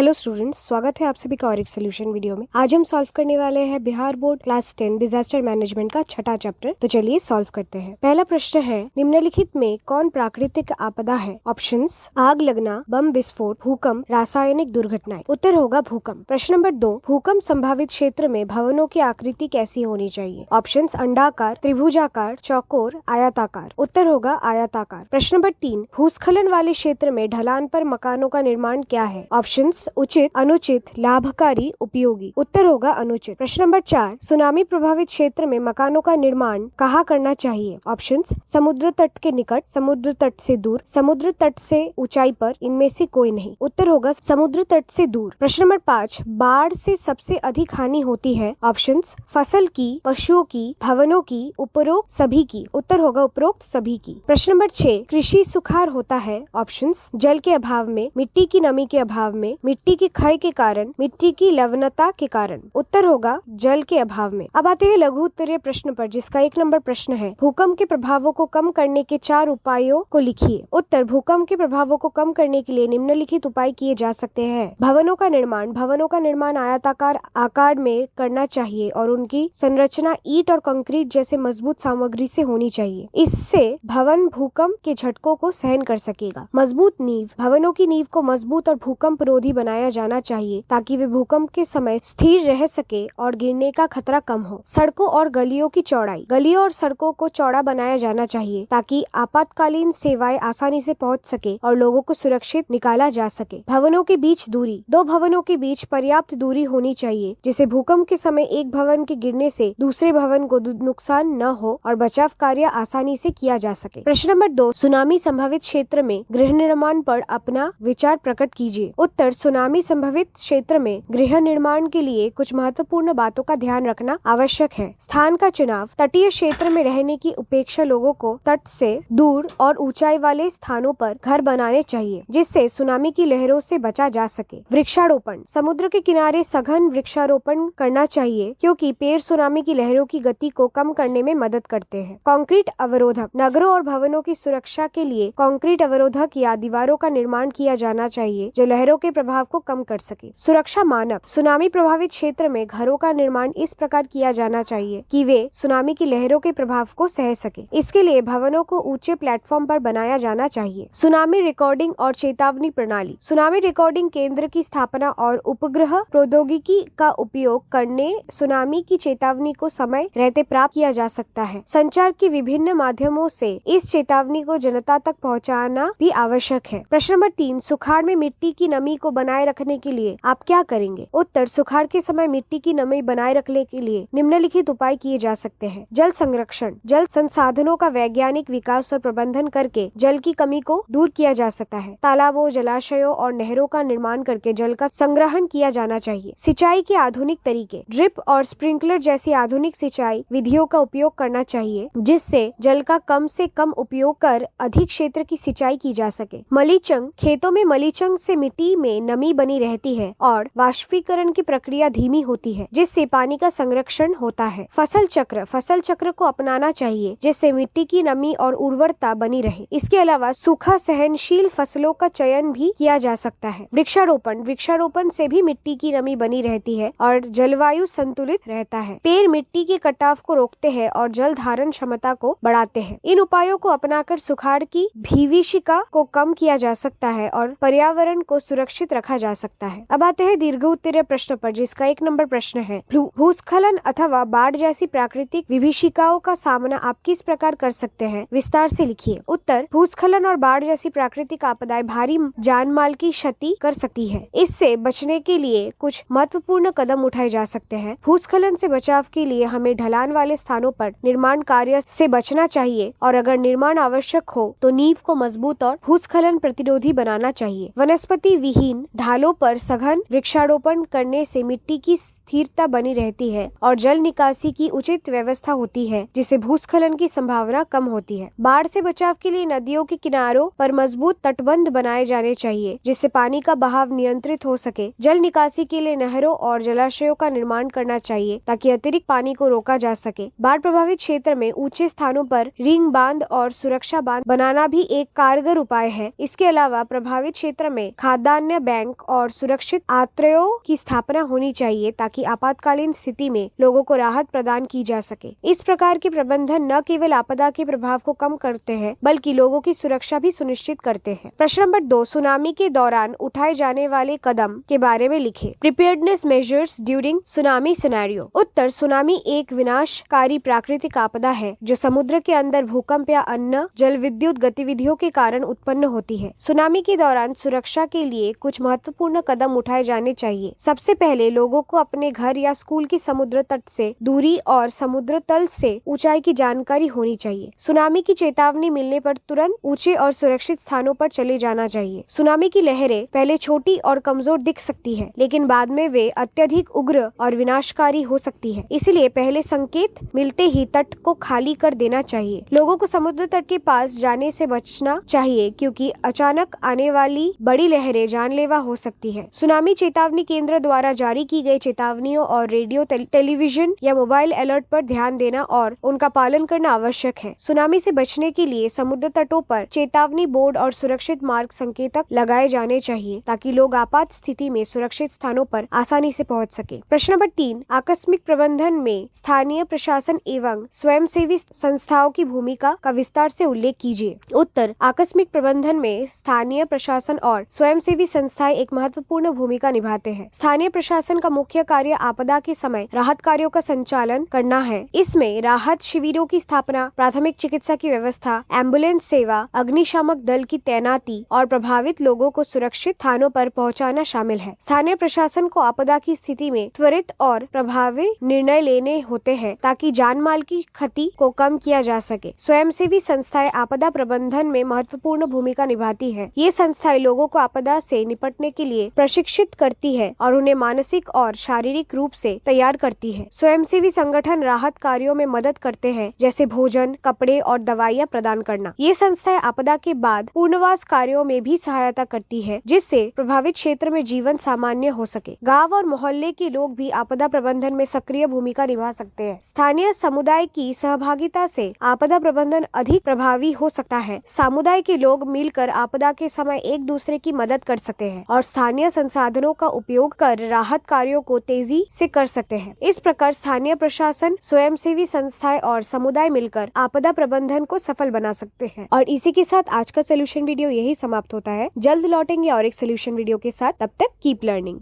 Hello students, स्वागत है आप सभी का और एक सोल्यूशन वीडियो में। आज हम सॉल्व करने वाले हैं Bihar board class 10 disaster management का छठा चैप्टर। तो चलिए सॉल्व करते हैं। पहला प्रश्न है, निम्नलिखित में कौन प्राकृतिक आपदा है? ऑप्शंस: आग लगना, बम विस्फोट, भूकंप, रासायनिक दुर्घटनाएं। उत्तर होगा भूकंप। प्रश्न नंबर 2, भूकंप संभावित क्षेत्र में भवनों की आकृति कैसी होनी चाहिए? ऑप्शंस: अंडाकार, त्रिभुजाकार, चौकोर, आयताकार। उत्तर होगा आयताकार। प्रश्न नंबर 3, भूस्खलन वाले क्षेत्र में ढलान पर मकानों का निर्माण क्या है? ऑप्शंस: उचित, अनुचित, लाभकारी, उपयोगी। उत्तर होगा अनुचित। प्रश्न नंबर 4, सुनामी प्रभावित क्षेत्र में मकानों का निर्माण कहाँ करना चाहिए? ऑप्शंस: समुद्र तट के निकट, समुद्र तट से दूर, समुद्र तट से ऊंचाई पर, इनमें से कोई नहीं। उत्तर होगा समुद्र तट से दूर। प्रश्न नंबर 5, बाढ़ से सबसे अधिक हानि होती है? ऑप्शंस: फसल की, पशुओं की, भवनों की, उपरोक्त सभी की। उत्तर होगा उपरोक्त सभी की। प्रश्न नंबर 6, कृषि सुखाड़ होता है? ऑप्शंस: जल के अभाव में, मिट्टी की नमी के अभाव में, मिट्टी के क्षय के कारण, मिट्टी की लवणता के कारण। उत्तर होगा जल के अभाव में। अब आते हैं लघु उत्तरीय प्रश्न पर, जिसका 1 नंबर प्रश्न है, भूकंप के प्रभावों को कम करने के 4 उपायों को लिखिए। उत्तर: भूकंप के प्रभावों को कम करने के लिए निम्नलिखित उपाय किए जा सकते हैं। भवनों का निर्माण, भवनों का निर्माण आयताकार आकार में करना चाहिए और उनकी संरचना ईंट और कंक्रीट जैसे मजबूत सामग्री से होनी चाहिए। इससे भवन भूकंप के झटकों को सहन कर सकेगा। मजबूत नींव, भवनों की नींव को मजबूत और भूकंप रोधी बनाया जाना चाहिए ताकि वे भूकंप के समय स्थिर रह सके और गिरने का खतरा कम हो। सड़कों और गलियों की चौड़ाई, गलियों और सड़कों को चौड़ा बनाया जाना चाहिए ताकि आपातकालीन सेवाएं आसानी से पहुंच सके और लोगों को सुरक्षित निकाला जा सके। भवनों के बीच दूरी, 2 भवनों के बीच पर्याप्त दूरी होनी चाहिए जिससे भूकंप के समय एक भवन के गिरने से दूसरे भवन को नुकसान न हो और बचाव कार्य आसानी से किया जा सके। प्रश्न नंबर 2, सुनामी संभावित क्षेत्र में गृह निर्माण पर अपना विचार प्रकट कीजिए। उत्तर: सुनामी संभावित क्षेत्र में गृह निर्माण के लिए कुछ महत्वपूर्ण बातों का ध्यान रखना आवश्यक है। स्थान का चुनाव, तटीय क्षेत्र में रहने की उपेक्षा लोगों को तट से दूर और ऊंचाई वाले स्थानों पर घर बनाने चाहिए जिससे सुनामी की लहरों से बचा जा सके। वृक्षारोपण, समुद्र के किनारे सघन वृक्षारोपण करना चाहिए क्योंकि पेड़ सुनामी की लहरों की गति को कम करने में मदद करते हैं। कंक्रीट अवरोधक, नगरों और भवनों की सुरक्षा के लिए कंक्रीट अवरोधक या दीवारों का निर्माण किया जाना चाहिए जो लहरों के प्रभाव को कम कर सके। सुरक्षा मानक, सुनामी प्रभावित क्षेत्र में घरों का निर्माण इस प्रकार किया जाना चाहिए कि वे सुनामी की लहरों के प्रभाव को सह सके। इसके लिए भवनों को ऊंचे प्लेटफॉर्म पर बनाया जाना चाहिए। सुनामी रिकॉर्डिंग और चेतावनी प्रणाली, सुनामी रिकॉर्डिंग केंद्र की स्थापना और उपग्रह प्रौद्योगिकी का उपयोग करने सुनामी की चेतावनी को समय रहते प्राप्त किया जा सकता है। संचार के विभिन्न माध्यमों से इस चेतावनी को जनता तक पहुँचाना भी आवश्यक है। प्रश्न नंबर 3, सुखाड़ में मिट्टी की नमी को बनाए रखने के लिए आप क्या करेंगे? उत्तर: सुखाड़ के समय मिट्टी की नमी बनाए रखने के लिए निम्नलिखित उपाय किए जा सकते हैं। जल संरक्षण, जल संसाधनों का वैज्ञानिक विकास और प्रबंधन करके जल की कमी को दूर किया जा सकता है। तालाबों, जलाशयों और नहरों का निर्माण करके जल का संग्रहण किया जाना चाहिए। सिंचाई के आधुनिक तरीके, ड्रिप और स्प्रिंकलर जैसी आधुनिक सिंचाई विधियों का उपयोग करना चाहिए जिससे जल का कम से कम उपयोग कर अधिक क्षेत्र की सिंचाई की जा सके। मलीचंग, खेतों में मलीचंग से मिट्टी में नमी बनी रहती है और वाष्पीकरण की प्रक्रिया धीमी होती है जिससे पानी का संरक्षण होता है। फसल चक्र, फसल चक्र को अपनाना चाहिए जिससे मिट्टी की नमी और उर्वरता बनी रहे। इसके अलावा सूखा सहनशील फसलों का चयन भी किया जा सकता है। वृक्षारोपण, वृक्षारोपण से भी मिट्टी की नमी बनी रहती है और जलवायु संतुलित रहता है। पेड़ मिट्टी के कटाव को रोकते हैं और जल धारण क्षमता को बढ़ाते हैं। इन उपायों को अपनाकर सुखाड़ की भीविषिका को कम किया जा सकता है और पर्यावरण को सुरक्षित रखा जा सकता है। अब आते हैं दीर्घ उत्तरीय प्रश्न पर, जिसका 1 नंबर प्रश्न है, भूस्खलन अथवा बाढ़ जैसी प्राकृतिक विभीषिकाओं का सामना आप किस प्रकार कर सकते हैं? विस्तार से लिखिए। उत्तर: भूस्खलन और बाढ़ जैसी प्राकृतिक आपदाएं भारी जान माल की क्षति कर सकती है। इससे बचने के लिए कुछ महत्वपूर्ण कदम उठाए जा सकते हैं। भूस्खलन से बचाव के लिए हमें ढलान वाले स्थानों पर निर्माण कार्य से बचना चाहिए और अगर निर्माण आवश्यक हो तो नींव को मजबूत और भूस्खलन प्रतिरोधी बनाना चाहिए। वनस्पति विहीन ढालों पर सघन वृक्षारोपण करने से मिट्टी की स्थिरता बनी रहती है और जल निकासी की उचित व्यवस्था होती है जिससे भूस्खलन की संभावना कम होती है। बाढ़ से बचाव के लिए नदियों के किनारों पर मजबूत तटबंध बनाए जाने चाहिए जिससे पानी का बहाव नियंत्रित हो सके। जल निकासी के लिए नहरों और जलाशयों का निर्माण करना चाहिए ताकि अतिरिक्त पानी को रोका जा सके। बाढ़ प्रभावित क्षेत्र में ऊंचे स्थानों पर रिंग बांध और सुरक्षा बांध बनाना भी एक कारगर उपाय है। इसके अलावा प्रभावित क्षेत्र में खाद्यान्न बैंक बैंक और सुरक्षित आश्रयों की स्थापना होनी चाहिए ताकि आपातकालीन स्थिति में लोगों को राहत प्रदान की जा सके। इस प्रकार के प्रबंधन न केवल आपदा के प्रभाव को कम करते हैं बल्कि लोगों की सुरक्षा भी सुनिश्चित करते हैं। प्रश्न नंबर 2, सुनामी के दौरान उठाए जाने वाले कदम के बारे में लिखें। Preparedness measures during tsunami scenario. उत्तर, सुनामी एक विनाशकारी प्राकृतिक आपदा है जो समुद्र के अंदर भूकंप या अन्य जल विद्युत गतिविधियों के कारण उत्पन्न होती है। सुनामी के दौरान सुरक्षा के लिए कुछ महत्वपूर्ण कदम उठाए जाने चाहिए। सबसे पहले लोगों को अपने घर या स्कूल की समुद्र तट से दूरी और समुद्र तल से ऊंचाई की जानकारी होनी चाहिए। सुनामी की चेतावनी मिलने पर तुरंत ऊंचे और सुरक्षित स्थानों पर चले जाना चाहिए। सुनामी की लहरें पहले छोटी और कमजोर दिख सकती है, लेकिन बाद में वे अत्यधिक उग्र और विनाशकारी हो सकती है। इसलिए पहले संकेत मिलते ही तट को खाली कर देना चाहिए। लोगों को समुद्र तट के पास जाने से बचना चाहिए क्योंकि अचानक आने वाली बड़ी लहरें जानलेवा हो सकती है। सुनामी चेतावनी केंद्र द्वारा जारी की गई चेतावनियों और रेडियो, टेलीविजन या मोबाइल अलर्ट पर ध्यान देना और उनका पालन करना आवश्यक है। सुनामी से बचने के लिए समुद्र तटों पर चेतावनी बोर्ड और सुरक्षित मार्ग संकेतक लगाए जाने चाहिए ताकि लोग आपात स्थिति में सुरक्षित स्थानों पर आसानी से पहुंच सके। प्रश्न नंबर 3, आकस्मिक प्रबंधन में स्थानीय प्रशासन एवं स्वयंसेवी संस्थाओं की भूमिका का विस्तार से उल्लेख कीजिए। उत्तर, आकस्मिक प्रबंधन में स्थानीय प्रशासन और स्वयंसेवी संस्थाएं एक महत्वपूर्ण भूमिका निभाते हैं। स्थानीय प्रशासन का मुख्य कार्य आपदा के समय राहत कार्यों का संचालन करना है। इसमें राहत शिविरों की स्थापना, प्राथमिक चिकित्सा की व्यवस्था, एम्बुलेंस सेवा, अग्निशामक दल की तैनाती और प्रभावित लोगों को सुरक्षित स्थानों पर पहुंचाना शामिल है। स्थानीय प्रशासन को आपदा की स्थिति में त्वरित और प्रभावी निर्णय लेने होते हैं ताकि जान माल की क्षति को कम किया जा सके। स्वयंसेवी संस्थाएं आपदा प्रबंधन में महत्वपूर्ण भूमिका निभाती है। ये संस्थाएं लोगों को आपदा से निपटने के लिए प्रशिक्षित करती है और उन्हें मानसिक और शारीरिक रूप से तैयार करती है। स्वयंसेवी संगठन राहत कार्यों में मदद करते हैं, जैसे भोजन, कपड़े और दवाइयाँ प्रदान करना। ये संस्थाएं आपदा के बाद पुनर्वास कार्यों में भी सहायता करती है, जिससे प्रभावित क्षेत्र में जीवन सामान्य हो सके। गांव और मोहल्ले के लोग भी आपदा प्रबंधन में सक्रिय भूमिका निभा सकते हैं। स्थानीय समुदाय की सहभागिता से आपदा प्रबंधन अधिक प्रभावी हो सकता है। समुदाय के लोग मिलकर आपदा के समय एक दूसरे की मदद कर सकते हैं और स्थानीय संसाधनों का उपयोग कर राहत कार्यों को तेजी से कर सकते हैं। इस प्रकार स्थानीय प्रशासन, स्वयंसेवी संस्थाएं और समुदाय मिलकर आपदा प्रबंधन को सफल बना सकते हैं। और इसी के साथ आज का सोल्यूशन वीडियो यही समाप्त होता है। जल्द लौटेंगे और एक सोल्यूशन वीडियो के साथ। तब तक कीप लर्निंग।